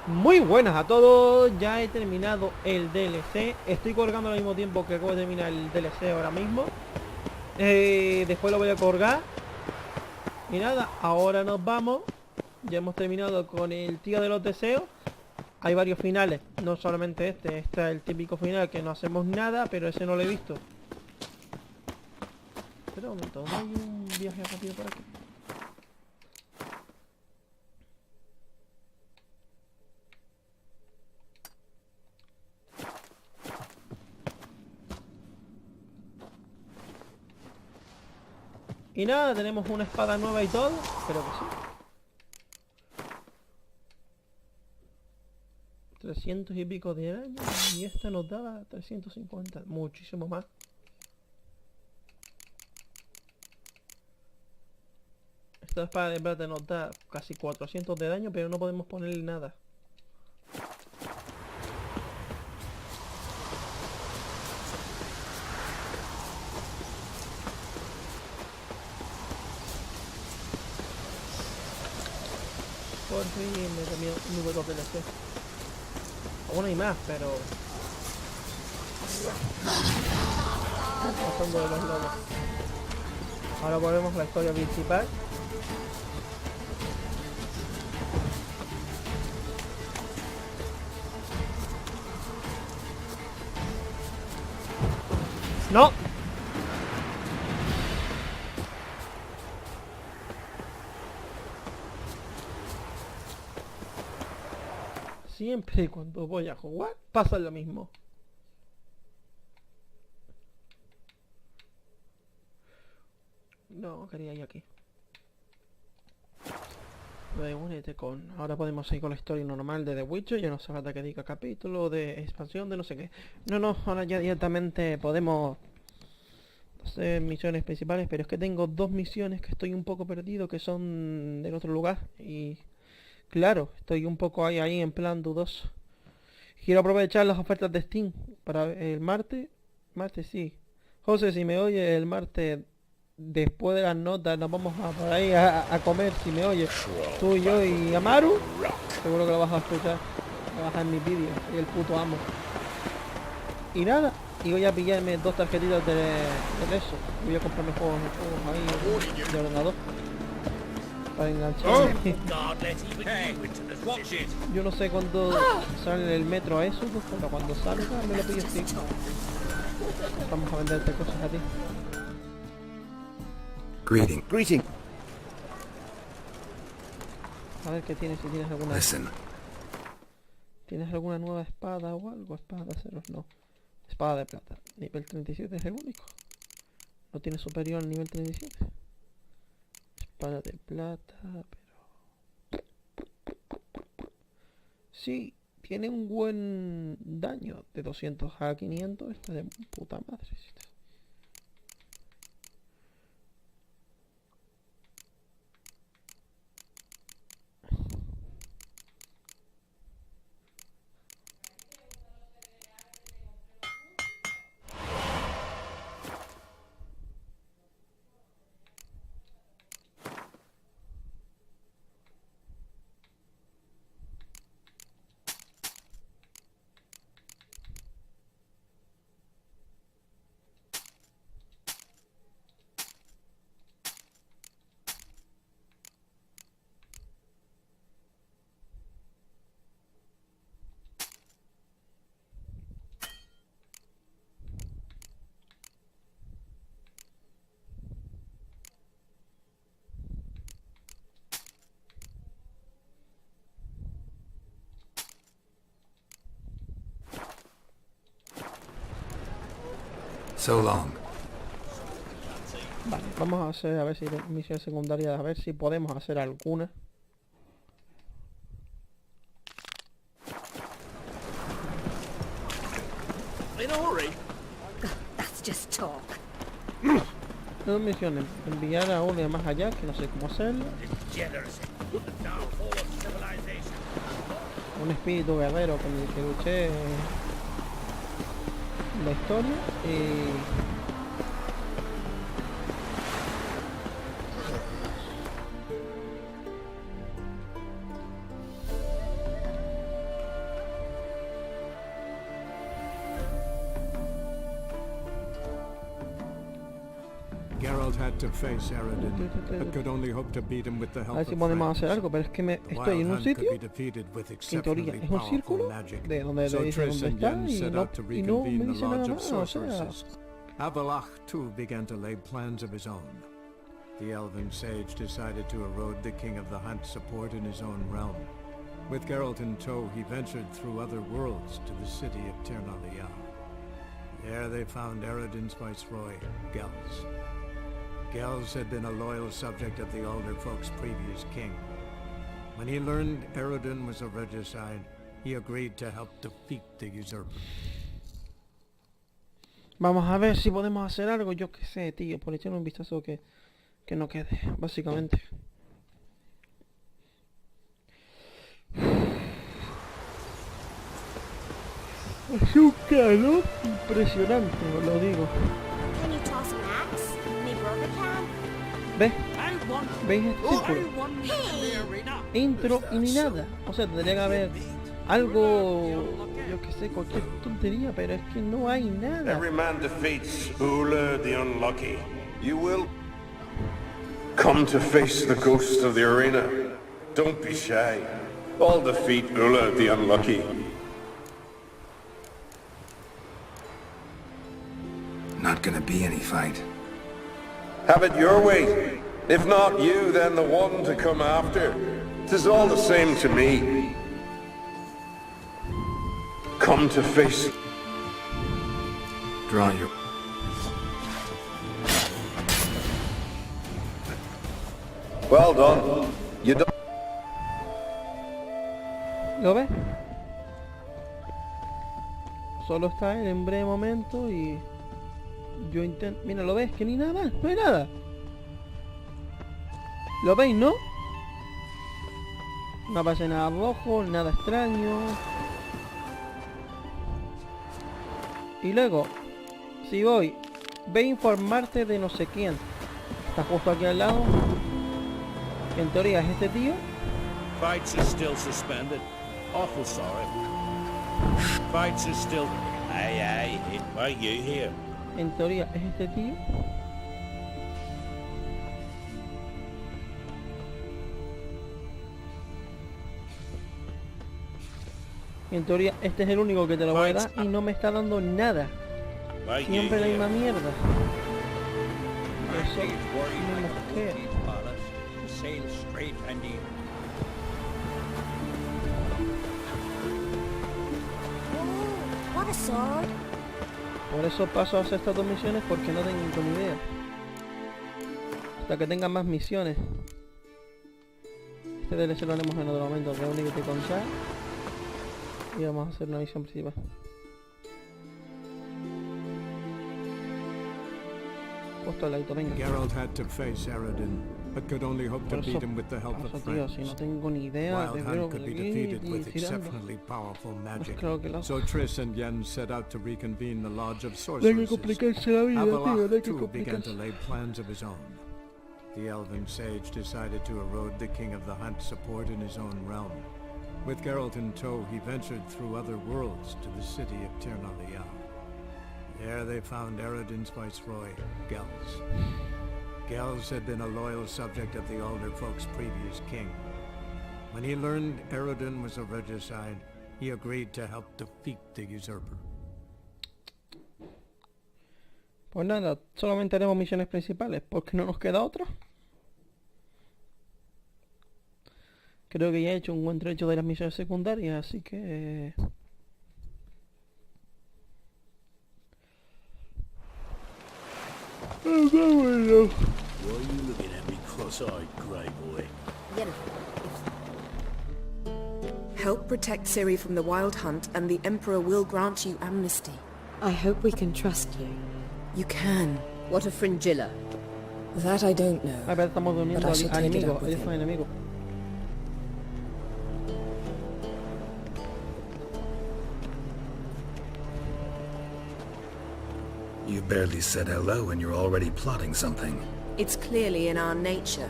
Muy buenas a todos, ya he terminado el DLC. Estoy colgando al mismo tiempo que acabo de terminar el DLC ahora mismo. Después lo voy a colgar. Y nada, ahora nos vamos. Ya hemos terminado con el tío de los deseos. Hay varios finales, no solamente este. Este es el típico final que no hacemos nada, pero ese no lo he visto. Espera un momento, ¿no hay un viaje rápido por aquí? Y nada, tenemos una espada nueva y todo. Creo que sí. 300 y pico de daño. Y esta nos daba 350. Muchísimo más. Esta espada de plata nos da casi 400 de daño, pero no podemos ponerle nada. Por fin me también un nuevo DLC. Aún hay más, pero... pasando de los lobos. Ahora volvemos a la historia principal. ¡No! Siempre cuando voy a jugar pasa lo mismo. No, quería ir aquí. Únete con... Ahora podemos seguir con la historia normal de The Witcher. Ya no se falta que diga capítulo de expansión de no sé qué. No, ahora ya directamente podemos hacer misiones principales. Pero es que tengo dos misiones que estoy un poco perdido, que son en otro lugar. Y claro, estoy un poco ahí en plan dudoso. Quiero aprovechar las ofertas de Steam para el martes. Martes sí. José, si me oye, el martes después de las notas nos vamos a por ahí a comer, si me oye. Tú y yo y Amaru. Seguro que lo vas a escuchar. Lo vas a en mis vídeos. Soy el puto amo. Y nada. Y voy a pillarme dos tarjetitas de eso. Voy a comprarme juegos ahí de ordenador. Para enganchar. Yo no sé cuándo sale el metro a eso, pues, pero cuando salga me lo pillo así. Vamos a venderte cosas a ti. Greeting. A ver qué tienes, si tienes alguna... Listen. ¿Tienes alguna nueva espada o algo? Espada de aceros, no. Espada de plata. Nivel 37 es el único. No tiene superior al nivel 37. Espada de plata, pero... Sí, tiene un buen daño. De 200 a 500 está de puta madre. So long. Vale, vamos a hacer a ver si misión secundaria, a ver si podemos hacer alguna. That's just talk. Dos misiones, enviar a uno de más allá, que no sé cómo hacerlo. Un espíritu guerrero con el que luché en la historia y... Geralt had to face Eredin, but could only hope to beat him with the A help ver of si podemos friends. hacer algo, pero es que The estoy Wild en un Hunt could sitio, be defeated with en teoría exceptionally es un powerful círculo, magic. de donde So le dice Triss dónde and está Yen y set no, out to y no me reconvene the dice nada Lodge of más, o sea... Sorceresses. Avalach too began to lay plans of his own. The elven sage decided to erode the King of the Hunt's support in his own realm. With Geralt in tow, he ventured through other worlds to the city of Tirnalia. There they found Eredin's viceroy, Gels. Gels had been a loyal subject of the Alder Folk's previous king. When he learned Eredin was a regicide, he agreed to help defeat the usurper. Vamos a ver si podemos hacer algo, yo qué sé, tío, por echar un vistazo que no quede, básicamente. Es un calor impresionante, os lo digo. Can you toss an axe? Me brother can. ¿Ves? ¿Veis este círculo? Intro y ni nada. O sea, tendría que haber algo, yo que sé, cualquier tontería, pero es que no hay nada. Every man defeats Ula the Unlucky. You will come to face the ghost of the arena. Don't be shy. All defeat Ula the Unlucky. Not gonna be any fight. Have it your way. If not you, then the one to come after. 'Tis all the same to me. Come to face. Draw your... Well done. You don't... ¿Lo ves? Solo está él en breve momento y yo intento... Mira, ¿lo ves? Que ni nada más, no hay nada. ¿Lo veis, no? No aparece nada rojo, nada extraño. Y luego, si voy, ve a informarte de no sé quién. Está justo aquí al lado. En teoría es este tío. Fights are still suspended. Awful sorry. Fights are still... Aye, it might you here. En teoría es este tío. En teoría este es el único que te lo voy a dar y no me está dando nada. Might you Siempre la here. misma mierda. Eso me mosquea. Sail straight and in. Oh, what a sword. Por eso paso a hacer estas dos misiones porque no tengo ni idea. Hasta que tenga más misiones. Este DLC lo haremos en otro momento, reúnete con Char. Y vamos a hacer una misión principal. Justo al ladito, venga. Geralt had to face Eredin, but could only hope to Por eso beat him with the help of paso, tío, friends. si no tengo ni idea de Wild ver Hunt could be defeated with y tirando. exceptionally powerful magic. claro que lo- So Triss and Yen set out to reconvene the Lodge of No hay que Sorceresses. complicarse la vida, tío, no hay Avalach que too began to complicarse. lay plans of his own. The elven sage decided to erode the King of the Hunt's support in his own realm. With Geralt in tow, he ventured through other worlds to the city of Tirnalia. There they found Eredin's viceroy, Gels. Gels had been a loyal subject of the Alder Folk's previous king. When he learned Eredin was a regicide, he agreed to help defeat the usurper. Pues nada, solamente haremos misiones principales porque no nos queda otra. Creo que ya he hecho un buen trecho de las misiones secundarias, así que... Vámonos. Why are you looking at me cross-eyed, grey boy? Yennefer. Help protect Ciri from the Wild Hunt and the Emperor will grant you amnesty. I hope we can trust you. You can. What a fringilla. That I don't know. A ver, estamos uniendo But I al shall take it enemigo, up with ellos son him. enemigos. You barely said hello and you're already plotting something. It's clearly in our nature.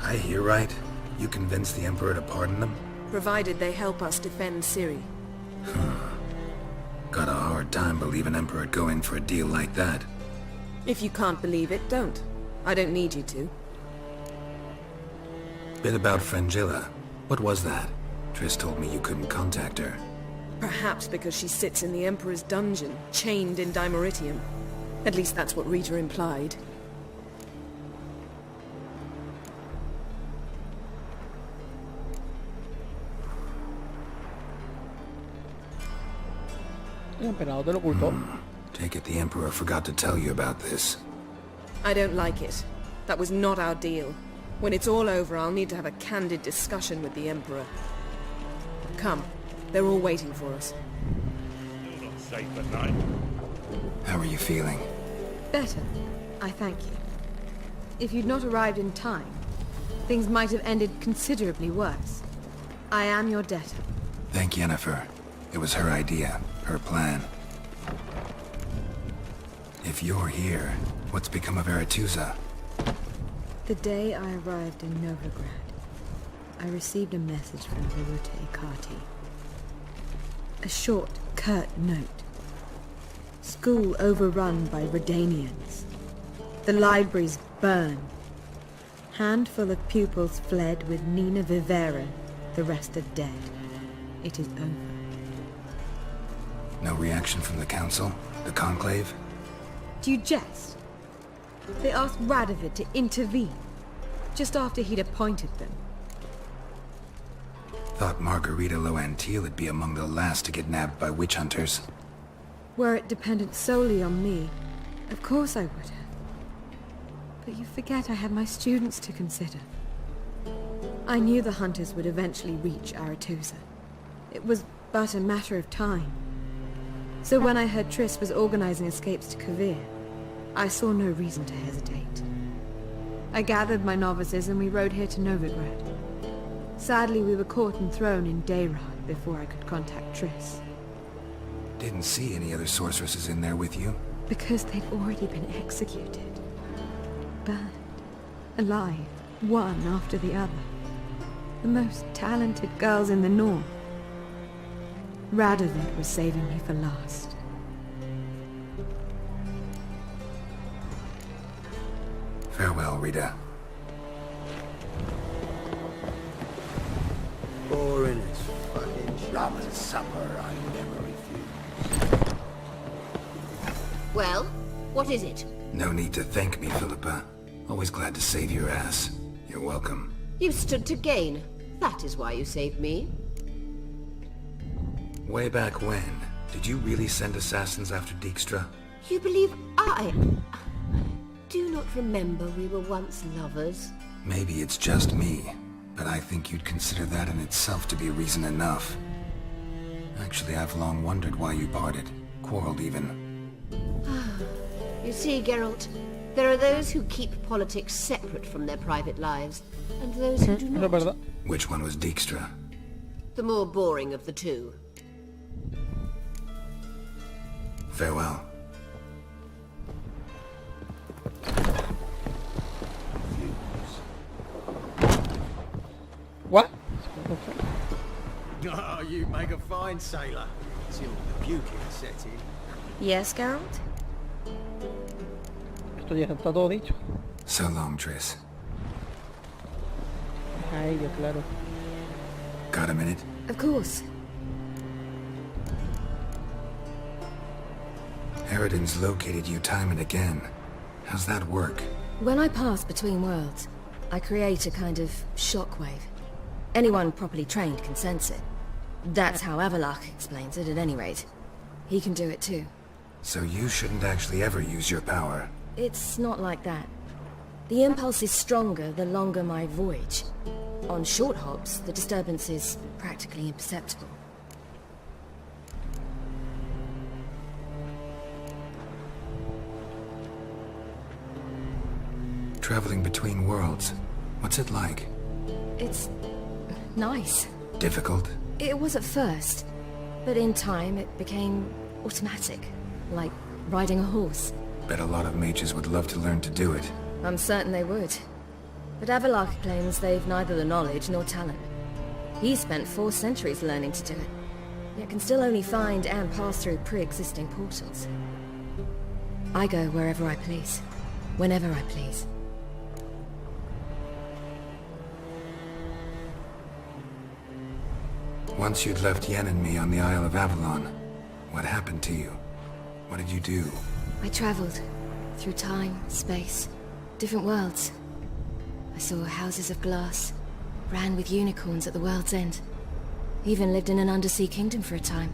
I hear right? You convinced the Emperor to pardon them? Provided they help us defend Ciri. Got a hard hard time believing Emperor would go in for a deal like that. If you can't believe it, don't. I don't need you to. Bit about Frangilla. What was that? Triss told me you couldn't contact her. Perhaps because she sits in the Emperor's dungeon, chained in Dimeritium. At least that's what Rita implied. El emperador te lo ocultó. Take it the Emperor forgot to tell you about this. I don't like it. That was not our deal. When it's all over, I'll need to have a candid discussion with the Emperor. Come. They're all waiting for us. You're not safe at night. How are you feeling? Better, I thank you. If you'd not arrived in time, things might have ended considerably worse. I am your debtor. Thank Yennefer. It was her idea, her plan. If you're here, what's become of Aretusa? The day I arrived in Novigrad, I received a message from Virute Kati. A short, curt note. School overrun by Redanians. The libraries burned. Handful of pupils fled with Nina Vivera. The rest are dead. It is over. No reaction from the Council? The Conclave? Do you jest? They asked Radovid to intervene, just after he'd appointed them. Thought Margarita Loantil would be among the last to get nabbed by witch hunters. Were it dependent solely on me, of course I would have. But you forget I had my students to consider. I knew the hunters would eventually reach Aretusa. It was but a matter of time. So when I heard Triss was organizing escapes to Kovir, I saw no reason to hesitate. I gathered my novices and we rode here to Novigrad. Sadly, we were caught and thrown in Dayrad before I could contact Triss. Didn't see any other sorceresses in there with you? Because they'd already been executed. Burned. Alive. One after the other. The most talented girls in the North. Radovid was saving me for last. Farewell, Rita. Boring as fucking rum and supper, I never refuse. Well, what is it? No need to thank me, Philippa. Always glad to save your ass. You're welcome. You've stood to gain. That is why you saved me. Way back when, did you really send assassins after Dijkstra? You believe I... Do not remember we were once lovers? Maybe it's just me, but I think you'd consider that in itself to be reason enough. Actually, I've long wondered why you parted. Quarreled even. You see, Geralt, there are those who keep politics separate from their private lives, and those who do Eso es not. verdad. Which one was Dijkstra? The more boring of the two. Farewell. What? Oh, you make a fine sailor. Till the puking set in. Yes, Geralt? Esto ya está todo dicho. So long, Triss. A ella, claro. Got a minute? Of course. Harridan's located you time and again. How's that work? When I pass between worlds, I create a kind of shockwave. Anyone properly trained can sense it. That's how Avalok explains it, at any rate. He can do it too. So you shouldn't actually ever use your power. It's not like that. The impulse is stronger the longer my voyage. On short hops, the disturbance is practically imperceptible. Traveling between worlds, what's it like? It's nice. Difficult? It was at first, but in time it became automatic, like riding a horse. Bet a lot of mages would love to learn to do it. I'm certain they would. But Avalok claims they've neither the knowledge nor talent. He spent 4 centuries learning to do it. yet can still only find and pass through pre-existing portals. I go wherever I please, whenever I please. Once you'd left Yen and me on the Isle of Avalon, what happened to you? What did you do? I traveled through time, space, different worlds. I saw houses of glass, ran with unicorns at the world's end. Even lived in an undersea kingdom for a time.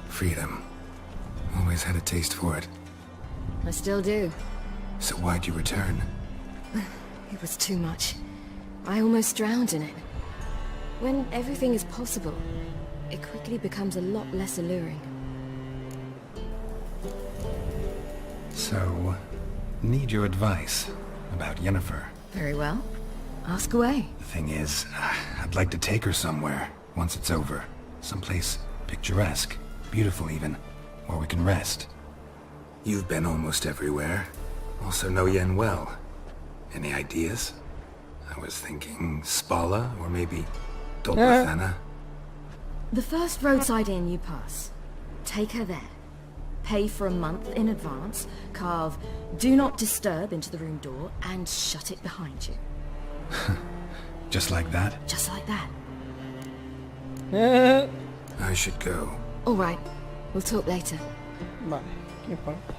Freedom. Always had a taste for it. I still do. So why'd you return? It was too much. I almost drowned in it. When everything is possible, it quickly becomes a lot less alluring. So, need your advice about Yennefer. Very well. Ask away. The thing is, I'd like to take her somewhere, once it's over. Someplace picturesque, beautiful even, where we can rest. You've been almost everywhere. Also know Yen well. Any ideas? I was thinking Spala, or maybe Dolbathana. The first roadside inn you pass. Take her there. Pay for a month in advance, carve "Do Not Disturb" into the room door, and shut it behind you. Just like that? Just like that. I should go. All right. We'll talk later. Vale, ¿qué importa?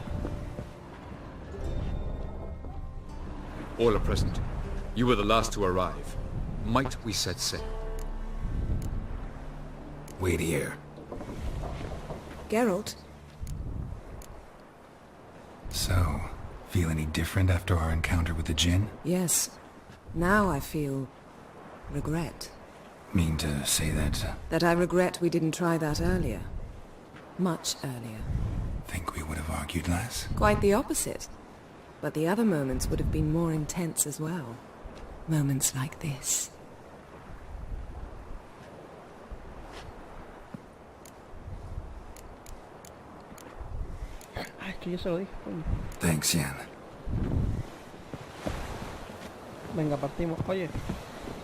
All are present. You were the last to arrive. Might we set sail? Wait here. Geralt? So, feel any different after our encounter with the Jinn? Yes. Now I feel... regret. Mean to say that... That I regret we didn't try that earlier. Much earlier. Think we would have argued less? Quite the opposite. But the other moments would have been more intense as well. Moments like this. Ah, esto ya se lo dije, coño. Thanks, Yen. Venga, partimos. Oye,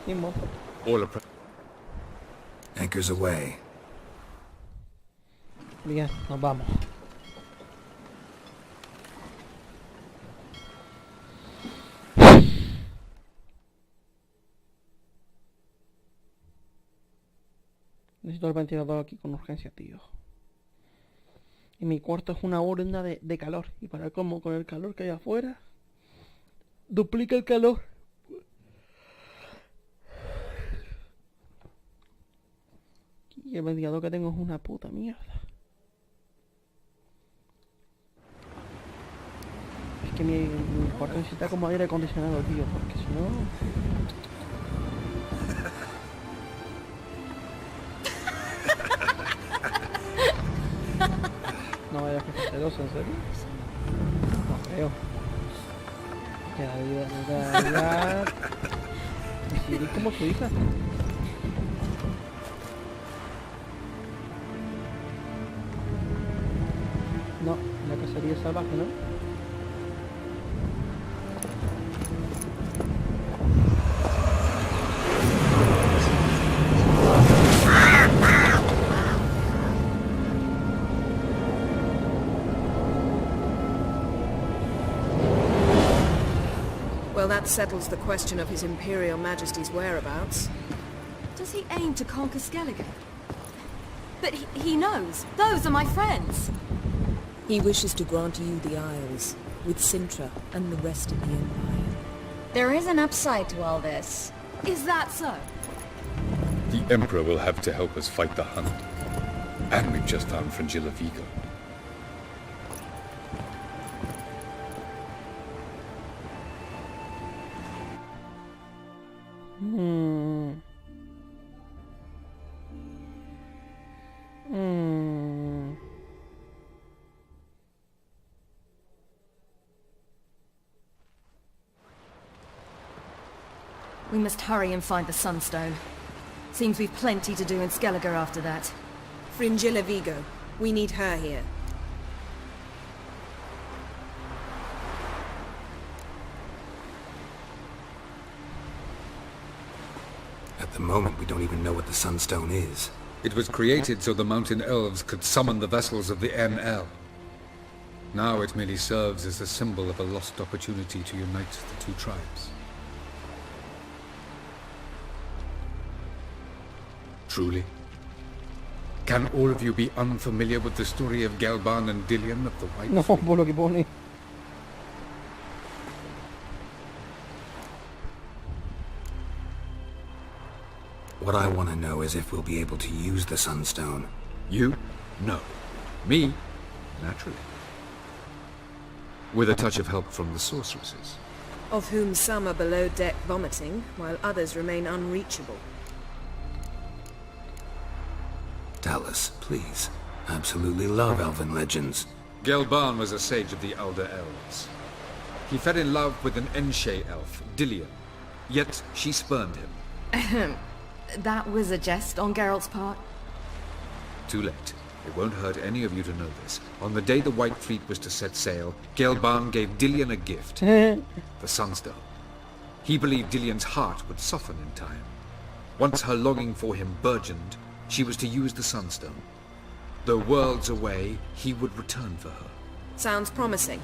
mismo. All are present. Anchors away. Bien, nos vamos. Necesito el ventilador aquí con urgencia, tío. Y mi cuarto es una urna de calor. Y para como con el calor que hay afuera, duplica el calor. Y el ventilador que tengo es una puta mierda. Es que mi cuarto necesita como aire acondicionado, tío, porque si no... No vayas a ser celoso, ¿en serio? No creo. Ya. Y Ciri como su hija. No, la Cacería Salvaje, ¿no? Well, that settles the question of His Imperial Majesty's whereabouts. Does he aim to conquer Skellige? But he knows. Those are my friends. He wishes to grant you the Isles, with Cintra and the rest of the Empire. There is an upside to all this. Is that so? The Emperor will have to help us fight the Hunt. And we've just found Fringilla Vigo. We must hurry and find the Sunstone. Seems we've plenty to do in Skellige after that. Fringilla Vigo. We need her here. At the moment, we don't even know what the Sunstone is. It was created so the mountain elves could summon the vessels of the NL. Now it merely serves as a symbol of a lost opportunity to unite the two tribes. Truly? Can all of you be unfamiliar with the story of Gelban and Dillion of the White No, Fleet? por lo que pone. What I want to know is if we'll be able to use the Sunstone. You? No. Me? Naturally. With a touch of help from the sorceresses. Of whom some are below deck vomiting, while others remain unreachable. Tell us, please. I absolutely love elven legends. Gelban was a sage of the Elder Elves. He fell in love with an Enshe elf, Dillion. Yet she spurned him. That was a jest on Geralt's part. Too late. It won't hurt any of you to know this. On the day the White Fleet was to set sail, Gelban gave Dillion a gift. The Sunstone. He believed Dillion's heart would soften in time. Once her longing for him burgeoned, she was to use the Sunstone. Though worlds away, he would return for her. Sounds promising.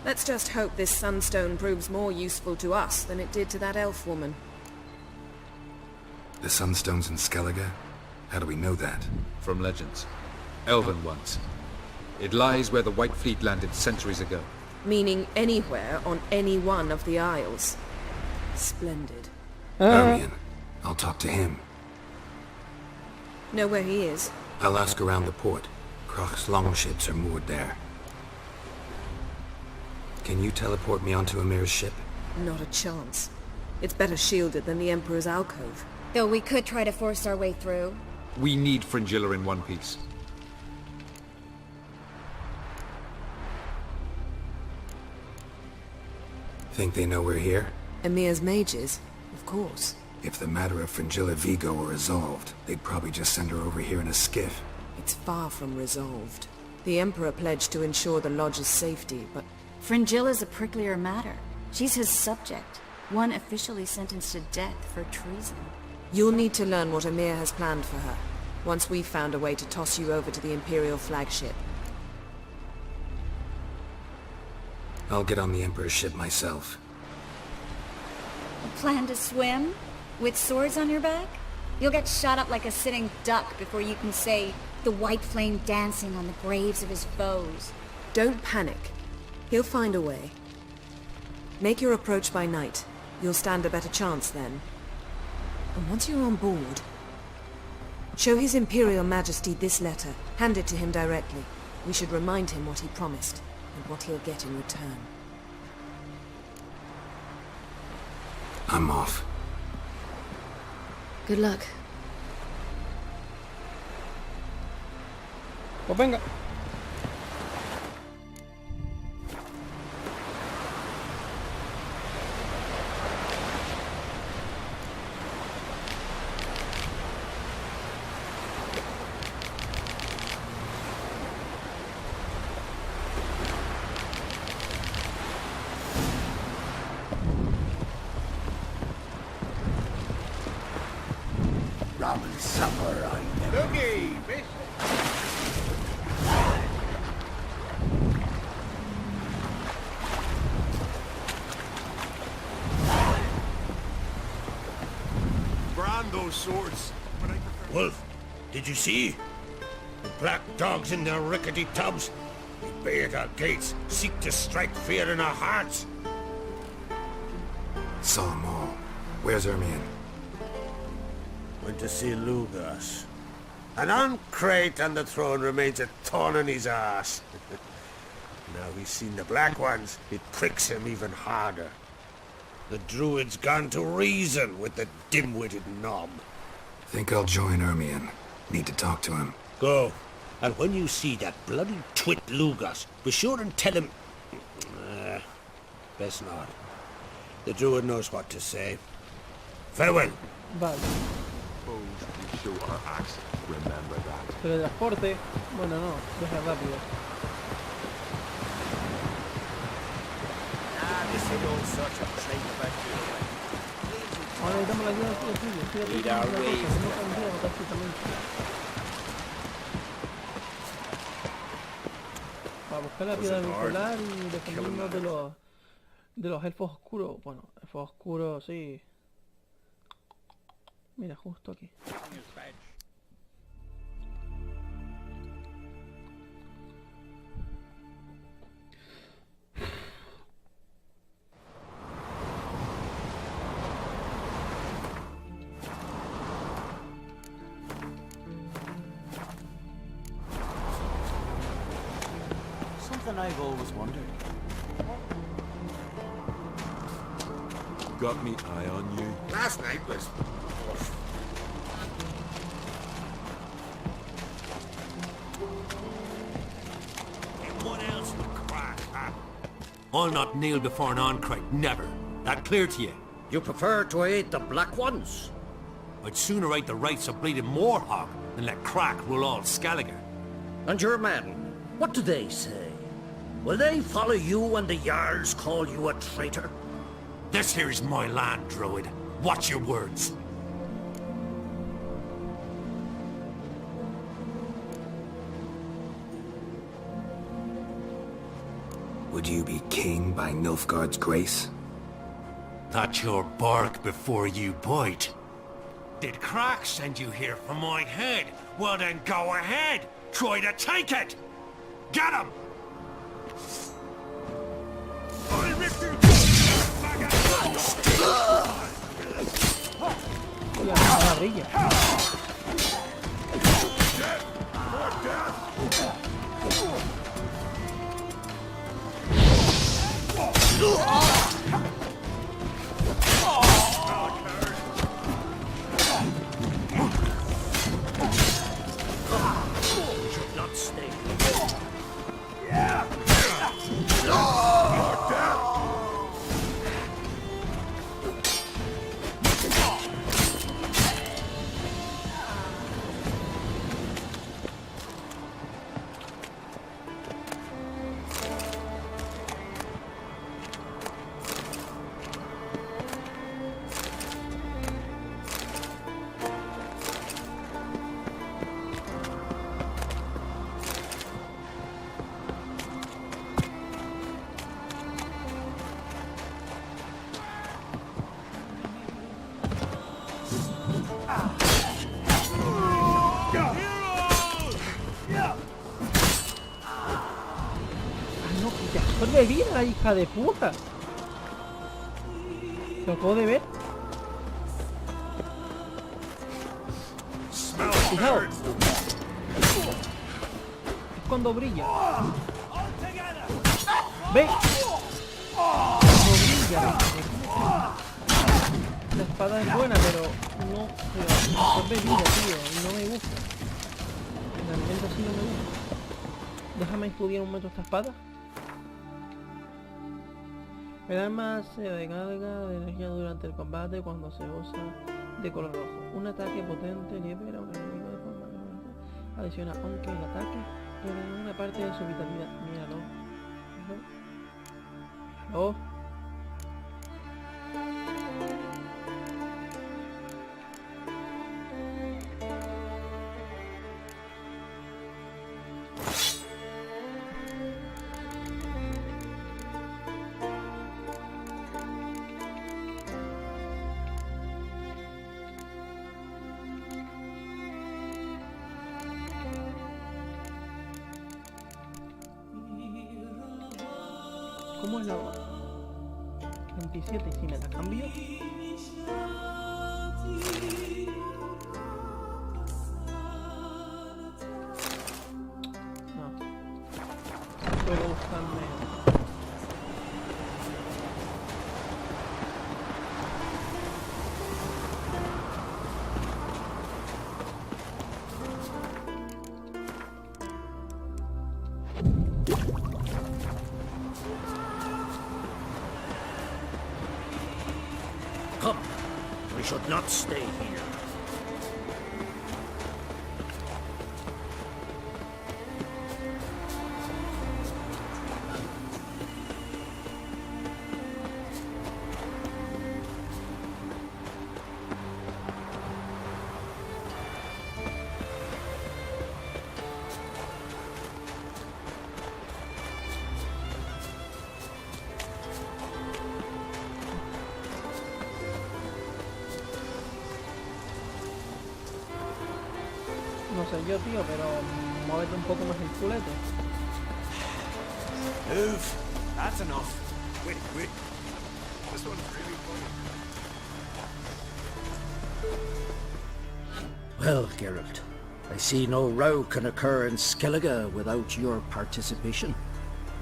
Let's just hope this Sunstone proves more useful to us than it did to that elf woman. The Sunstone's in Skellige? How do we know that? From legends. Elven ones. It lies where the White Fleet landed centuries ago. Meaning anywhere on any one of the Isles. Splendid. Arian. I'll talk to him. Know where he is? I'll ask around the port. Croc's longships are moored there. Can you teleport me onto Emhyr's ship? Not a chance. It's better shielded than the Emperor's alcove. Though we could try to force our way through. We need Fringilla in one piece. Think they know we're here? Emhyr's mages? Of course. If the matter of Fringilla Vigo were resolved, they'd probably just send her over here in a skiff. It's far from resolved. The Emperor pledged to ensure the Lodge's safety, but... Fringilla's a pricklier matter. She's his subject. One officially sentenced to death for treason. You'll need to learn what Emhyr has planned for her, once we've found a way to toss you over to the Imperial flagship. I'll get on the Emperor's ship myself. Plan to swim? With swords on your back? You'll get shot up like a sitting duck before you can say, the white flame dancing on the graves of his foes. Don't panic. He'll find a way. Make your approach by night. You'll stand a better chance then. And once you're on board, show His Imperial Majesty this letter. Hand it to him directly. We should remind him what he promised, and what he'll get in return. I'm off. Good luck. Pues venga. Robin supper, I never... Looky, bitch! Brand those swords. Wolf, did you see? The black dogs in their rickety tubs. They bay at our gates, seek to strike fear in our hearts. Saw 'em all. Where's Ermion? Went to see Lugas. An uncrate on the throne remains a thorn in his ass. Now he's seen the Black Ones, it pricks him even harder. The Druid's gone to reason with the dim-witted knob. Think I'll join Ermion. Need to talk to him. Go. And when you see that bloody twit Lugas, be sure and tell him... best not. The Druid knows what to say. Farewell. Vale. Teletransporte. Bueno, no. Deja rápido. Ahora necesitamos la ayuda del tuyo. Estoy a punto de hacer una cosa, no cambiado prácticamente. Para buscar la piedra vincular y defendernos de los elfos oscuros. Bueno, elfos oscuros, sí. Mira, justo aquí. Something I've always wondered. Got me eye on you. Last night was... What else would crack, huh? I'll not kneel before an Oncrite, never. That clear to you? You prefer to aid the Black Ones? I'd sooner right the rights of bleeding Moorhog than let crack rule all Skellige. And your men, what do they say? Will they follow you when the Jarls call you a traitor? This here's my land, Druid. Watch your words. Would you be king by Nilfgaard's grace? That's your bark before you bite. Did Crack send you here for my head? Well then go ahead! Try to take it! Get him! I'll rip you! You should not stay. Bebida, la hija de puta. ¿Lo acabo de ver? Fijaos. Es cuando brilla. ¿Ve? Cuando brilla. La espada es buena, pero no... Es bebida, tío. Y no me gusta. Realmente así no me gusta. Déjame estudiar un momento esta espada. Me da más de carga de energía durante el combate cuando se usa de color rojo. Un ataque potente libera a un enemigo de forma permanente. Adiciona aunque el ataque en una parte de su vitalidad. Míralo. Míralo. ¿Cómo es la 27? Si me la cambio. No. Puedo buscarme. Come, we should not stay here. No sé yo, tío, pero muévete un poco más el culete. Move. That's enough. Wait. This one's really funny. Well, Geralt, I see no row can occur in Skellige without your participation.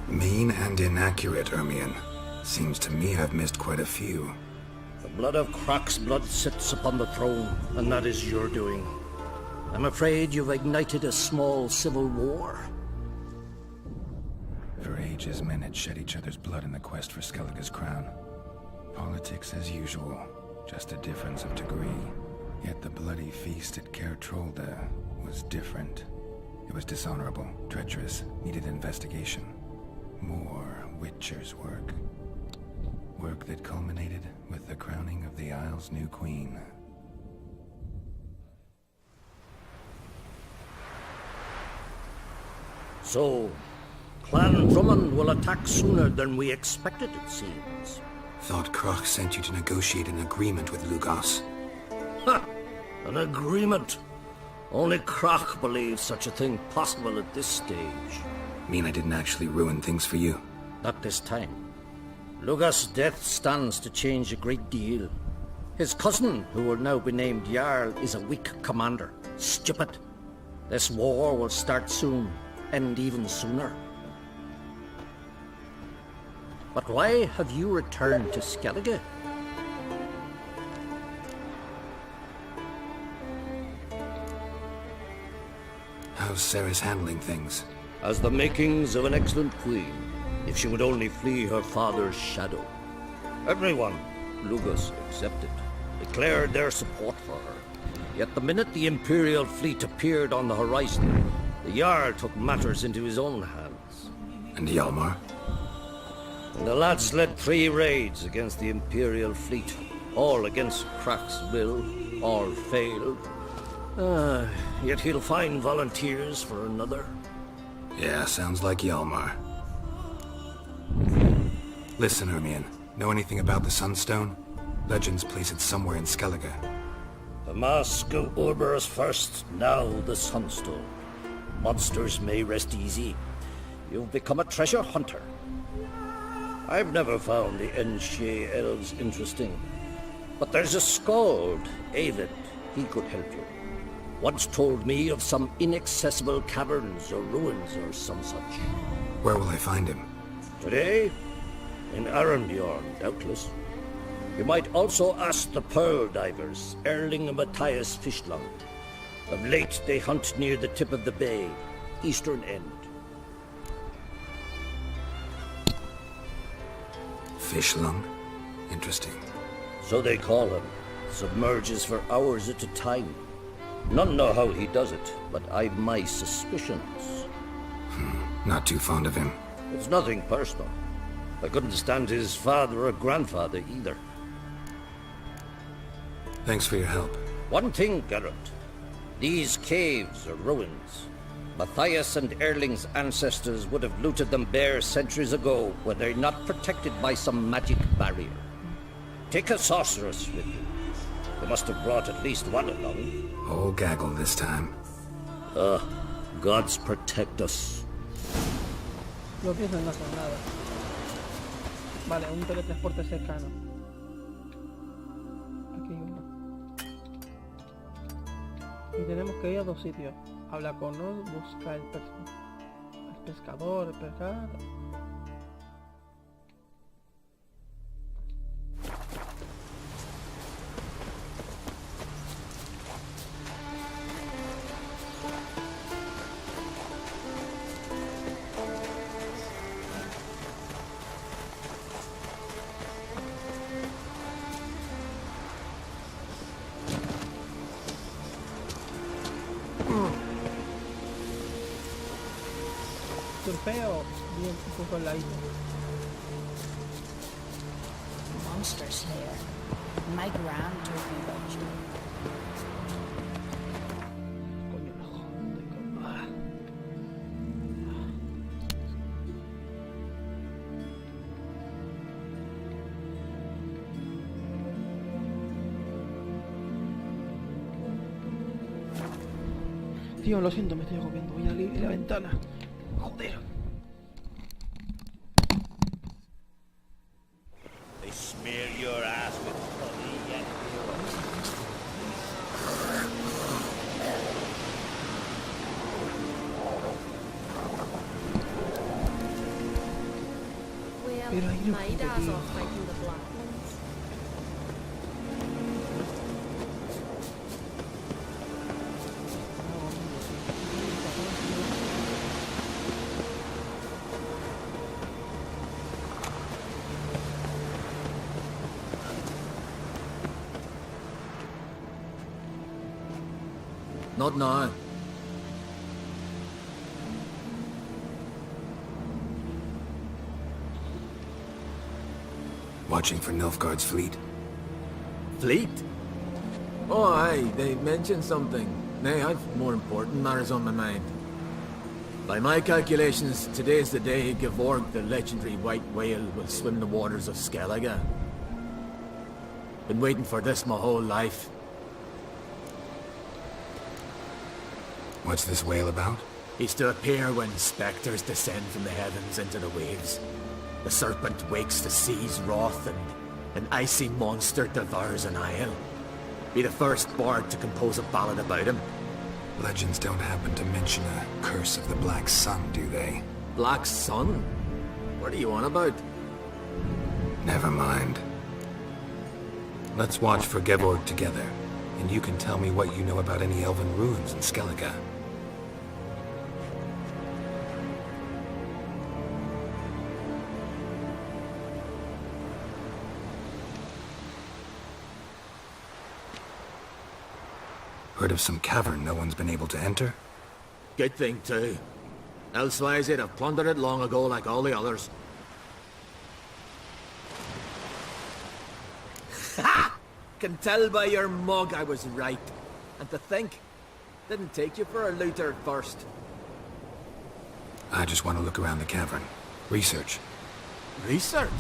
Mean and inaccurate, Ermion. Seems to me I've missed quite a few. The blood of Croc's blood sits upon the throne, and that is your doing. I'm afraid you've ignited a small civil war. For ages, men had shed each other's blood in the quest for Skellige's crown. Politics as usual, just a difference of degree. Yet the bloody feast at Caer Trolda was different. It was dishonorable, treacherous, needed investigation. More Witcher's work. Work that culminated with the crowning of the Isle's new queen. So, Clan Drummond will attack sooner than we expected, it seems. Thought Croc sent you to negotiate an agreement with Lugos. Ha! An agreement? Only Croc believes such a thing possible at this stage. Mean I didn't actually ruin things for you? Not this time. Lugos' death stands to change a great deal. His cousin, who will now be named Jarl, is a weak commander. Stupid. This war will start soon, end even sooner. But why have you returned to Skellige? How's Sarah's handling things? As the makings of an excellent queen, if she would only flee her father's shadow. Everyone, Lugos excepted, declared their support for her. Yet the minute the Imperial fleet appeared on the horizon, the Jarl took matters into his own hands. And Hjalmar? And the lads led 3 raids against the Imperial fleet, all against Croc's will, all failed. Yet he'll find volunteers for another. Yeah, sounds like Hjalmar. Listen, Ermion, know anything about the Sunstone? Legends place it somewhere in Skellige. The mask of Urber's first, now the Sunstone. Monsters may rest easy. You've become a treasure hunter. I've never found the Enshe elves interesting. But there's a skald, Avid. He could help you. Once told me of some inaccessible caverns or ruins or some such. Where will I find him? Today? In Arenbjorn, doubtless. You might also ask the Pearl Divers, Erling and Matthias Fishlung. Of late they hunt near the tip of the bay, eastern end. Fishlung? Interesting. So they call him. Submerges for hours at a time. None know how he does it, but I've my suspicions. Not too fond of him. It's nothing personal. I couldn't stand his father or grandfather either. Thanks for your help. One thing, Geralt. These caves are ruins. Matthias and Erling's ancestors would have looted them bare centuries ago were they not protected by some magic barrier. Take a sorceress with you. They must have brought at least one along. Whole gaggle this time. Gods protect us. No pienso en hacer nada. Vale, un teletransporte cercano. Aquí hay uno. Y tenemos que ir a 2 sitios. Habla con nos, busca el pescador, pescar. Surfeo bien puso en la isla. Monster Slayer. My gran told me about you. Coño, no joder. Tío, lo siento, me estoy agobiando. Voy a abrir la ventana. Joder. They smear your ass with honey and Pero hay grupo, my dad's tío. off fighting the black ones. Not now. Watching for Nilfgaard's fleet. Fleet? Oh, aye, they mentioned something. Nay, I've more important matters on my mind. By my calculations, today's the day Gevorg, the legendary white whale, will swim the waters of Skellige. Been waiting for this my whole life. What's this whale about? He's to appear when spectres descend from the heavens into the waves. The serpent wakes the sea's wrath, and an icy monster devours an isle. Be the first bard to compose a ballad about him. Legends don't happen to mention a curse of the Black Sun, do they? Black Sun? What are you on about? Never mind. Let's watch for Gevorg together, and you can tell me what you know about any elven ruins in Skellige. Heard of some cavern no one's been able to enter? Good thing, too. Elsewise, they'd have plundered it long ago like all the others. Ha! Can tell by your mug I was right. And to think, didn't take you for a looter at first. I just want to look around the cavern. Research. Research?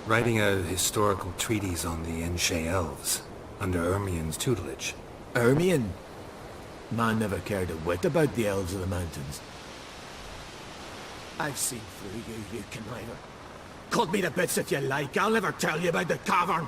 Writing a historical treatise on the Enshe elves, under Ermien's tutelage. Ermien? Man never cared a whit about the elves of the mountains. I've seen through you, you conniver. Cut me to bits if you like, I'll never tell you about the cavern!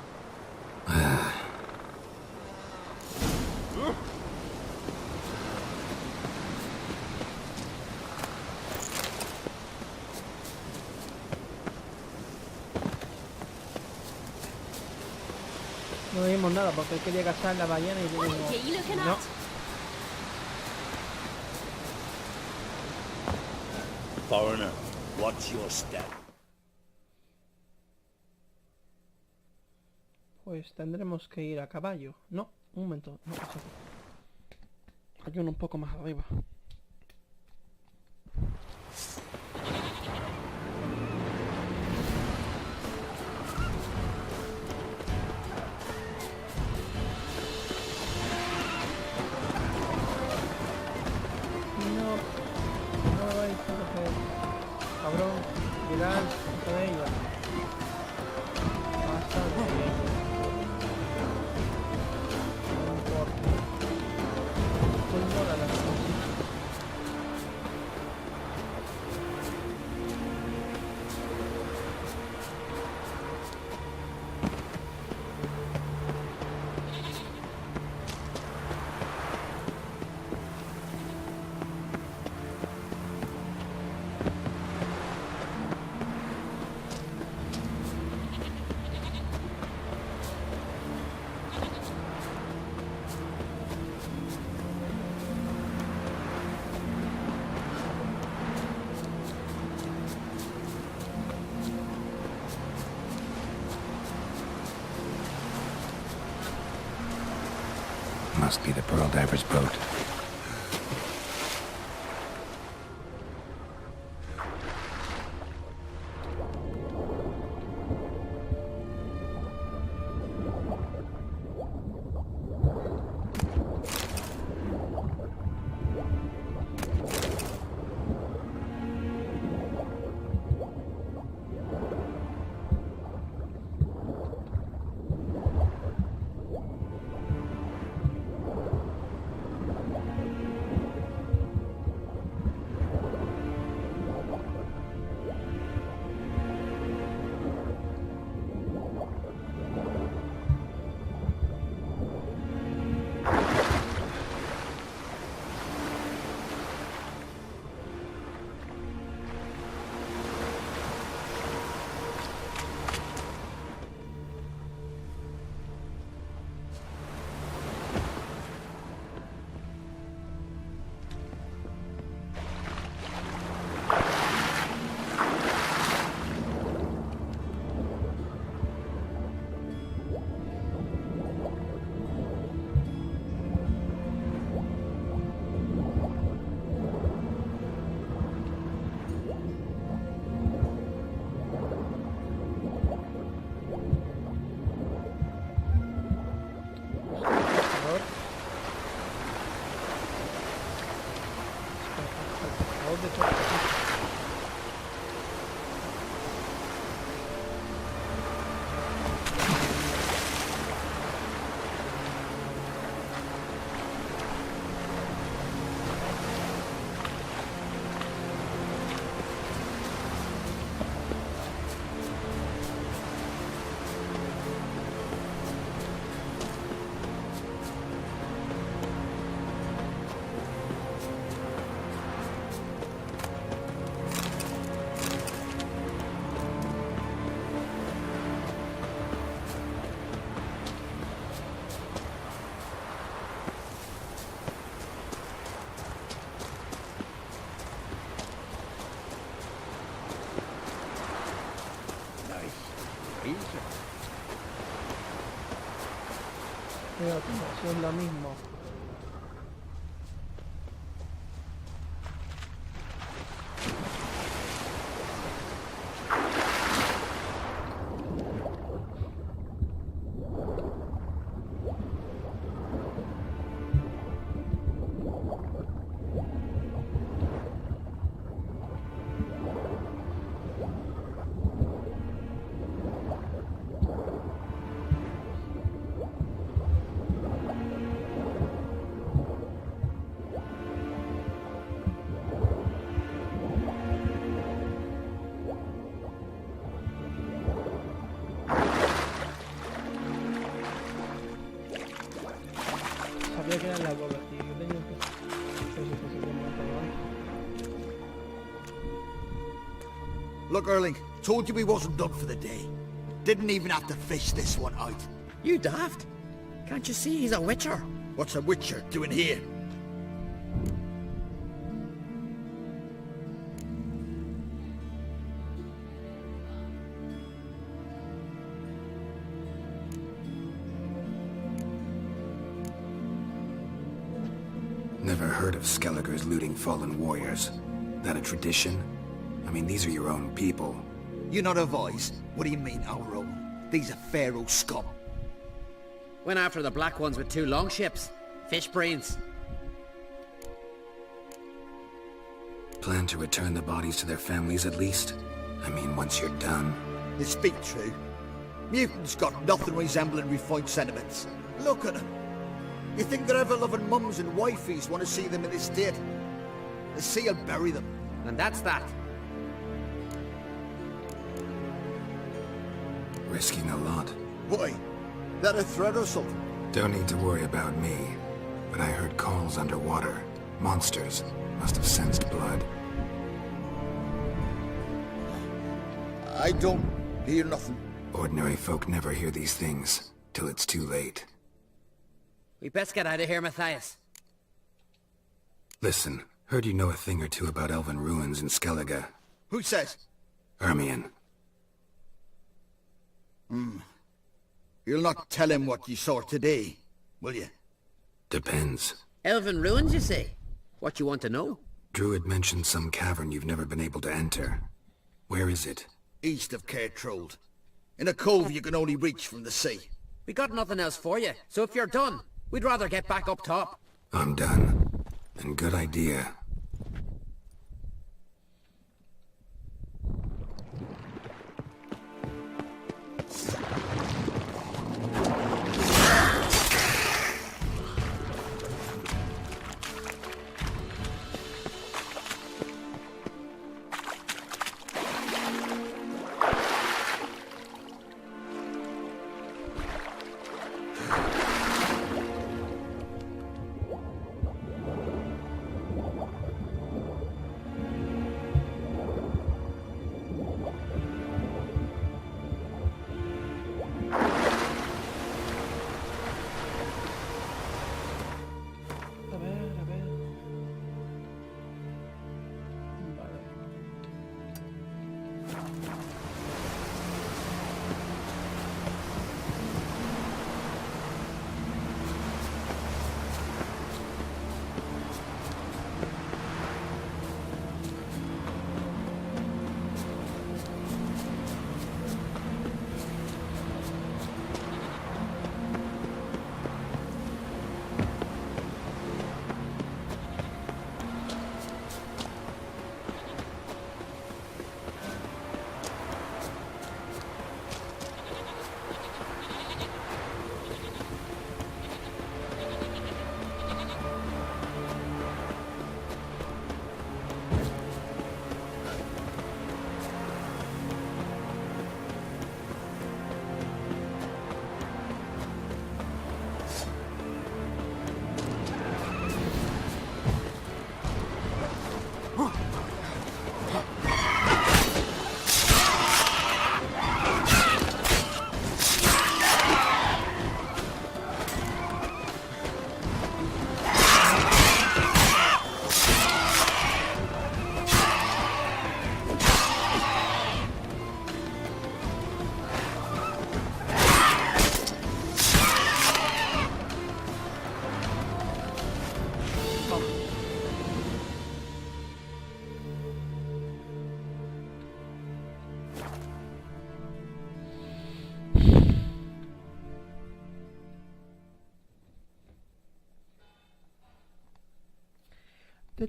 No vimos nada porque él quería cazar la ballena y yo digo, no. Foreigner, what's your step? Pues tendremos que ir a caballo. No, un momento, no pasa. Hay uno un poco más arriba. Cabrón, Geralt de ella. Bastante bien. No importa. Ignora las cosas. Must be the Pearl Diver's boat. Si es lo mismo. Sabía que era la bola, tío. Yo tenía que... Look, Erling, told you we wasn't done for the day. Didn't even have to fish this one out. You daft? Can't you see he's a witcher? What's a witcher doing here? Never heard of Skelligers looting fallen warriors. That a tradition? I mean, these are your own people. You're not a voice? What do you mean, our own? These are Pharaoh scum. Went after the black ones with 2 longships. Fish brains. Plan to return the bodies to their families at least? I mean, once you're done. They speak true. Mutants got nothing resembling refined sentiments. Look at them. You think their ever-loving mums and wifeys want to see them in this state? The sea will bury them. And that's that. Risking a lot. Why? That a threat or something? Don't need to worry about me. But I heard calls underwater. Monsters. Must have sensed blood. I don't hear nothing. Ordinary folk never hear these things. Till it's too late. We best get out of here, Matthias. Listen, heard you know a thing or two about elven ruins in Skellige. Who says? Ermion. You'll not tell him what you saw today, will you? Depends. Elven ruins, you say? What you want to know? Druid mentioned some cavern you've never been able to enter. Where is it? East of Cairtrold. In a cove you can only reach from the sea. We got nothing else for you, so if you're done, we'd rather get back up top. I'm done. And good idea. No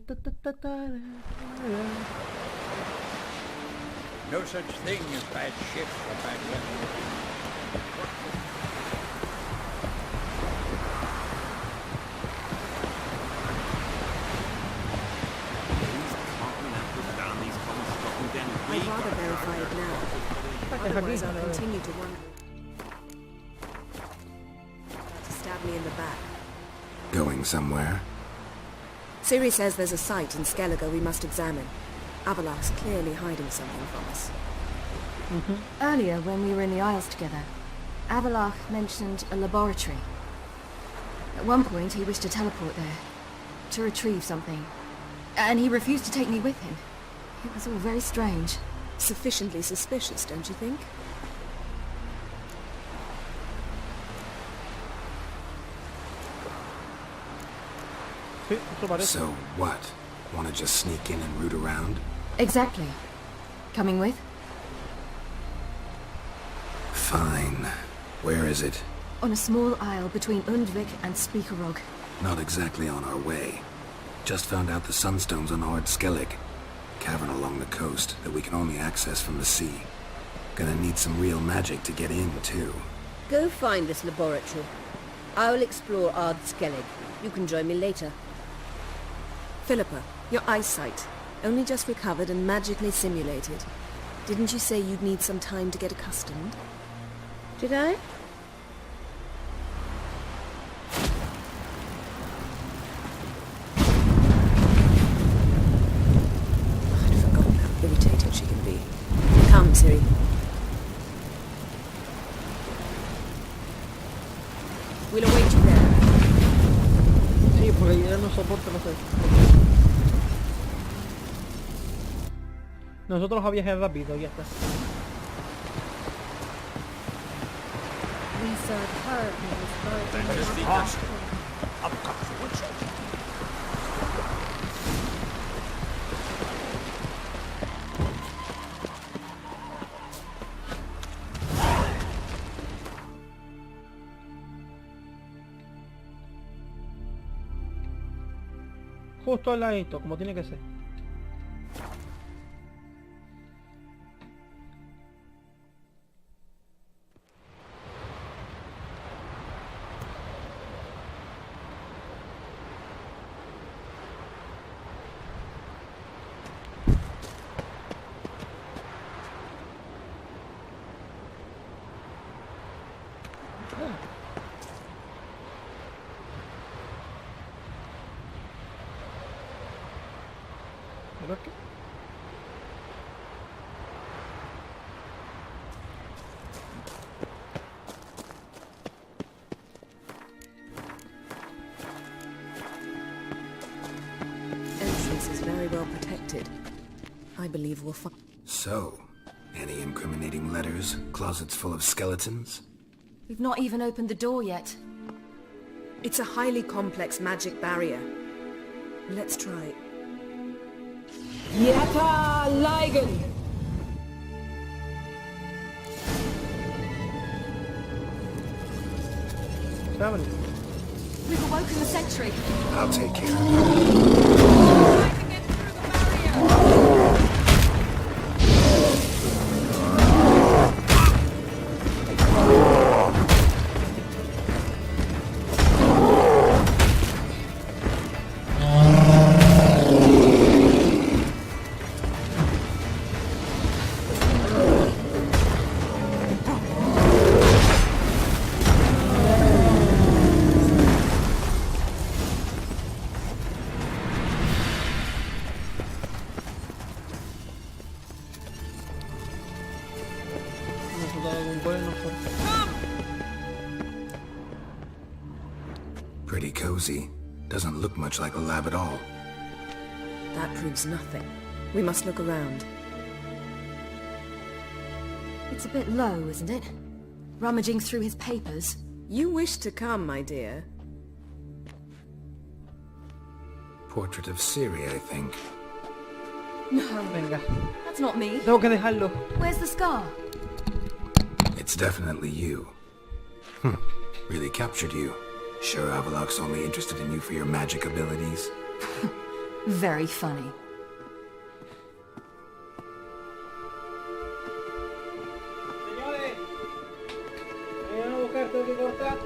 such thing as bad ships or bad weather. I'd rather verify it now. Otherwise I'll continue to wonder. To stab me in the back. Going somewhere? Ciri says there's a site in Skellige we must examine. Avalok's clearly hiding something from us. Earlier, when we were in the Isles together, Avalok mentioned a laboratory. At one point, he wished to teleport there, to retrieve something. And he refused to take me with him. It was all very strange. Sufficiently suspicious, don't you think? So what? Want to just sneak in and root around? Exactly. Coming with? Fine. Where is it? On a small isle between Undvik and Speakerog. Not exactly on our way. Just found out the sunstone's on Ord Skellige. Cavern along the coast that we can only access from the sea. Gonna need some real magic to get in, too. Go find this laboratory. I will explore Ard Skellige. You can join me later. Philippa, your eyesight. Only just recovered and magically simulated. Didn't you say you'd need some time to get accustomed? Did I? I'd forgotten how irritating she can be. Come, Ciri. We'll await you there. Sí, porque ya no soporta, no sé. Nosotros a viajar rápido, ya está. Justo al ladito, como tiene que ser. Entrance is very well protected. I believe we'll find... So, any incriminating letters? Closets full of skeletons? We've not even opened the door yet. It's a highly complex magic barrier. Let's try. Yata Ligen! We've awoken the sentry. I'll take care of it. Pretty cozy. Doesn't look much like a lab at all. That proves nothing. We must look around. It's a bit low, isn't it? Rummaging through his papers. You wish to come, my dear. Portrait of Ciri, I think. No, Venga. That's not me. Tengo que dejarlo. Where's the scar? It's definitely you. Really captured you. Sure Avalok's only interested in you for your magic abilities? Very funny. Señores, vayan a buscar, tengo que cortar.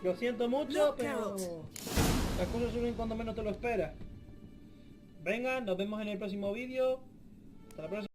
Lo siento mucho, pero las cosas suelen cuando menos te lo esperas. Venga, nos vemos en el próximo vídeo. Hasta la próxima.